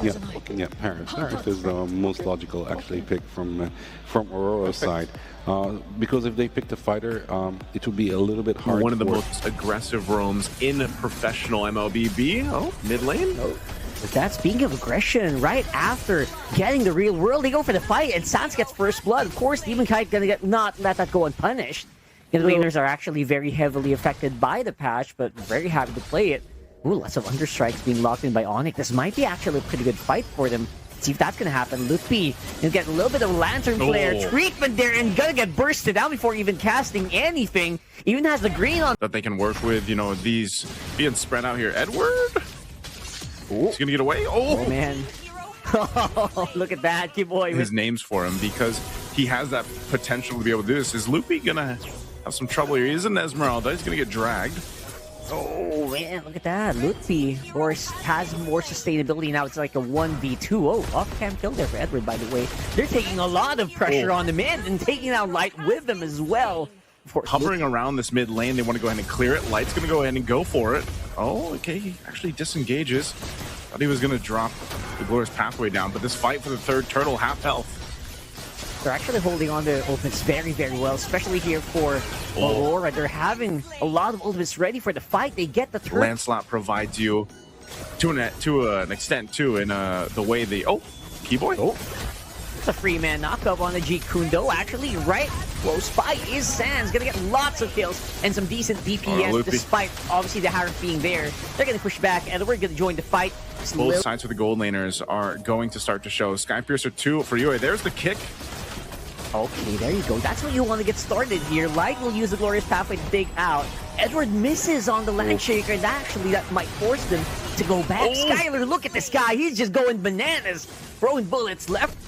Yeah, Paris. Paris is the most logical actually pick from Aurora's side. Because if they picked a fighter, it would be a little bit hard. One of the most aggressive roams in professional MLBB. Oh, mid lane. Oh. But that, speaking of aggression, right after getting the real world, they go for the fight, and Sans gets first blood. Of course, Demon Kite gonna not let that go unpunished. The laners are actually very heavily affected by the patch, but very happy to play it. Ooh, lots of understrikes being locked in by Onic. This might be actually a pretty good fight for them. See if that's gonna happen. Lupi is getting a little bit of lantern flare treatment there, and gonna get bursted out before even casting anything. Even has the green on that they can work with. You know, these being spread out here. Edward. Ooh. He's gonna get away. Oh man. Oh, look at that, boy. His name's for him because he has that potential to be able to do this. Is Lupi gonna have some trouble here? He is an Esmeralda. He's gonna get dragged. Oh man, look at that. Lupi has more sustainability now. It's like a 1v2. Oh, off-cam kill there for Edward, by the way. They're taking a lot of pressure on the mid and taking out Light with them as well. Hovering around this mid lane, they want to go ahead and clear it. Light's going to go ahead and go for it. Oh, okay. He actually disengages. Thought he was going to drop the Glorious Pathway down, but this fight for the third turtle, half health. They're actually holding on to ultimates very, very well, especially here for Aurora. They're having a lot of ultimates ready for the fight. They get the turret. Lancelot provides you to an extent, too, in the way they... Oh, Keyboy? Oh. It's a free man knockup on the G Kundo. Actually, right close by is Sans. Gonna get lots of kills and some decent DPS despite obviously the Harif being there. They're gonna push back and we're gonna join the fight. Both sides for the gold laners are going to start to show. Skypiercer 2 for Yue. There's the kick. Okay, there you go. That's what you want to get started here. Light will use the Glorious Pathway to dig out. Edward misses on the Landshaker, and actually that might force them to go back. Skylar, look at this guy. He's just going bananas, throwing bullets left.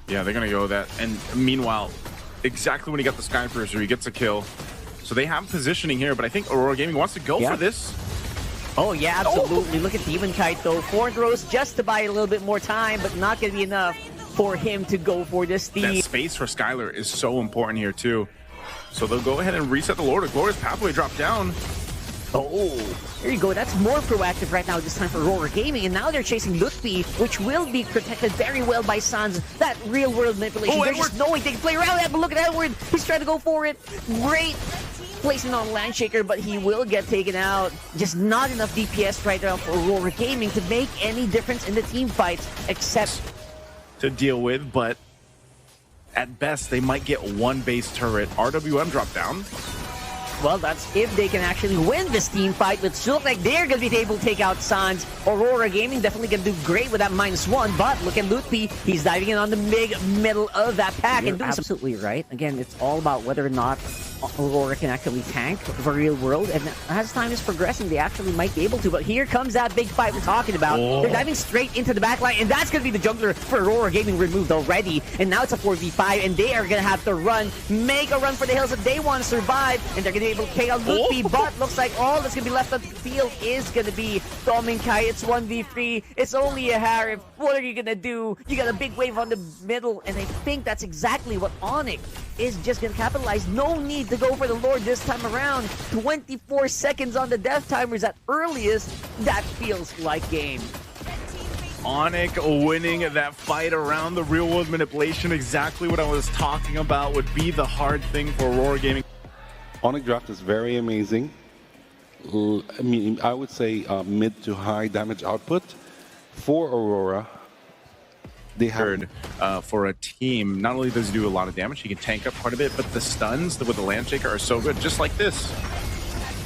Yeah, they're going to go that. And meanwhile, exactly when he got the Skypiercer, he gets a kill. So they have positioning here, but I think Aurora Gaming wants to go for this. Oh, yeah, absolutely. Look at Demon Kite, though. 4 throws just to buy a little bit more time, but not going to be enough for him to go for this. That space for Skylar is so important here, too. So they'll go ahead and reset the Lord. Glorious Pathway drop down. Oh, there you go. That's more proactive right now this time for Aurora Gaming. And now they're chasing Lutfi, which will be protected very well by Sans. That real-world manipulation. They're just knowing they can play around that, but look at Edward. He's trying to go for it. Great placement on Landshaker, but he will get taken out. Just not enough DPS right now for Aurora Gaming to make any difference in the team fights, except to deal with, but at best, they might get one base turret. RWM drop down. Well, that's if they can actually win this team fight, which looks like they're going to be able to take out Sans. Aurora Gaming definitely going to do great with that -1, but look at Lutfi. He's diving in on the middle of that pack. You're and absolutely right. Again, it's all about whether or not Aurora can actually tank for real world, and as time is progressing, they actually might be able to, but here comes that big fight we're talking about. They're diving straight into the backline, and that's going to be the jungler for Aurora Gaming removed already, and now it's a 4v5, and they are going to have to make a run for the hills if they want to survive, and they're going to be able to take out Lutfi, but looks like all that's going to be left on the field is going to be Dominkai. It's 1v3, it's only a Harif. What are you going to do? You got a big wave on the middle, and I think that's exactly what Onic is just going to capitalize. No need to go for the Lord this time around. 24 seconds on the death timers at earliest. That feels like game. Onic winning that fight around the real world manipulation. Exactly what I was talking about would be the hard thing for Aurora Gaming. Onic draft is very amazing. I mean, I would say mid to high damage output for Aurora. They heard for a team. Not only does he do a lot of damage, he can tank up quite a bit, but the stuns with the Landshaker are so good, just like this.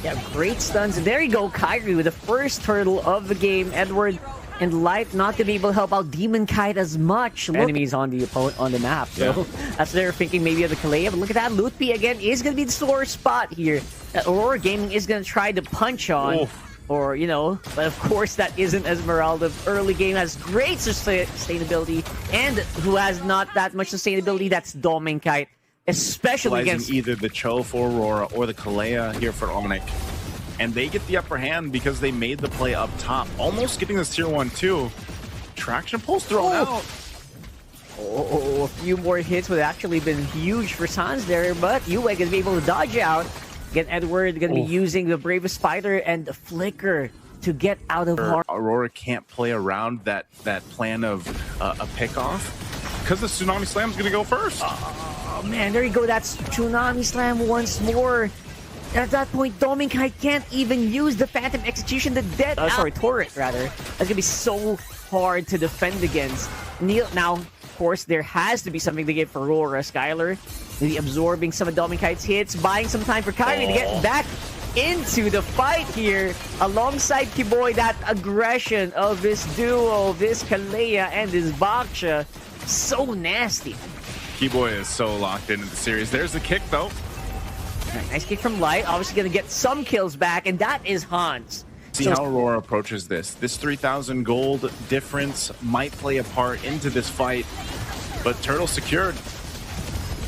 Yeah, great stuns. And there you go, Kyrie with the first turtle of the game. Edward and Light not going to be able to help out Demon Kite as much. Enemies on the map, so that's their thinking maybe of the Kalea. But look at that, Lutfi again is going to be the sore spot here. Aurora Gaming is going to try to punch on. Or, you know, but of course that isn't Esmeralda. Early game has great sustainability, and who has not that much sustainability, that's Dominkite, especially against either the Cho for Aurora or the Kalea here for Onic. And they get the upper hand because they made the play up top, almost getting this tier 1 too. Traction pulls thrown out. Oh, a few more hits would have actually been huge for Sans there, but Yue is able to dodge out. Again, Edward going to be using the Bravest Spider and the Flicker to get out of harm. Aurora can't play around that plan of a pickoff because the Tsunami Slam is going to go first. Oh man, there you go. That's Tsunami Slam once more. At that point, Dominkite can't even use the Phantom Execution, the dead turret rather. That's gonna be so hard to defend against. Now, of course, there has to be something to give for Aurora. Skylar maybe absorbing some of Dominkite's hits, buying some time for Kyrie to get back into the fight here alongside Kiboy. That aggression of this duo, this Kalea and this Baksha, so nasty. Kiboy is so locked into the series. There's the kick though. Nice kick from Light. Obviously going to get some kills back, and that is Hans. See how Aurora approaches this. This 3,000 gold difference might play a part into this fight, but Turtle secured.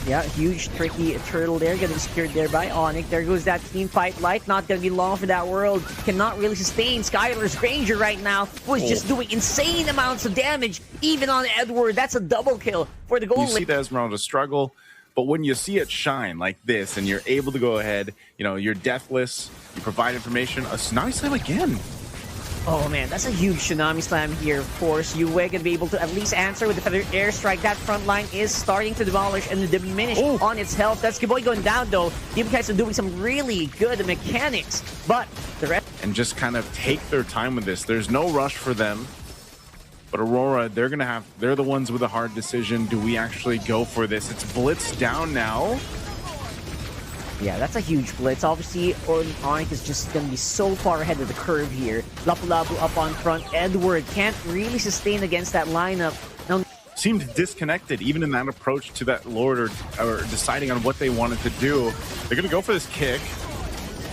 Yeah, huge, tricky Turtle there, getting secured there by Onic. There goes that team fight. Light not going to be long for that world. Cannot really sustain Skylar's Ranger right now, who is just doing insane amounts of damage, even on Edward. That's a double kill for the goal. You see the Esmeralda struggle. But when you see it shine like this and you're able to go ahead, you know, you're deathless, you provide information, a Tsunami Slam again. Oh man, that's a huge Tsunami Slam here, of course. Yue gonna be able to at least answer with the Feather Airstrike. That front line is starting to demolish and diminish on its health. That's Kiboy going down though. The guys are doing some really good mechanics, but the rest... And just kind of take their time with this. There's no rush for them. But Aurora, they're the ones with a hard decision. Do we actually go for this? It's blitz down now. Yeah, that's a huge blitz. Obviously, Onic is just going to be so far ahead of the curve here. Lapu-Lapu up on front. Edward can't really sustain against that lineup. Now, seemed disconnected even in that approach to that Lord or deciding on what they wanted to do. They're going to go for this kick.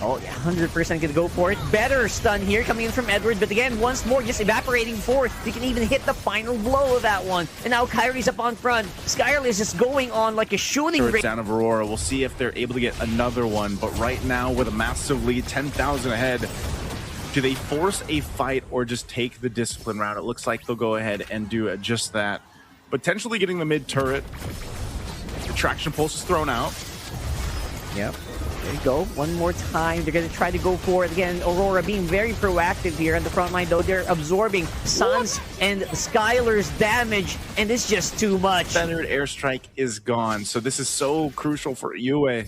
Oh, yeah, 100% going to go for it. Better stun here coming in from Edward, but again, once more, just evaporating before he can even hit the final blow of that one. And now Kyrie's up on front. Skylar is just going on like a shooting range. Down of Aurora. We'll see if they're able to get another one, but right now with a massive lead, 10,000 ahead, do they force a fight or just take the discipline route? It looks like they'll go ahead and do just that. Potentially getting the mid turret. The traction pulse is thrown out. Yep. There you go. One more time. They're going to try to go for it again. Aurora being very proactive here on the front line, though. They're absorbing Sans and Skylar's damage, and it's just too much. Feathered Airstrike is gone. So this is so crucial for Yue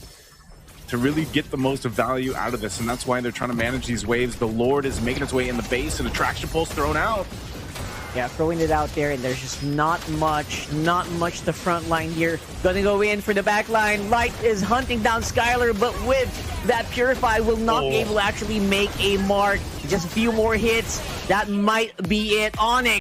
to really get the most value out of this, and that's why they're trying to manage these waves. The Lord is making its way in the base, and the traction pulse thrown out. Yeah, throwing it out there, and there's just not much the front line here. Gonna go in for the back line. Light is hunting down Skylar, but with that Purify will not be able to actually make a mark. Just a few more hits. That might be it. Onic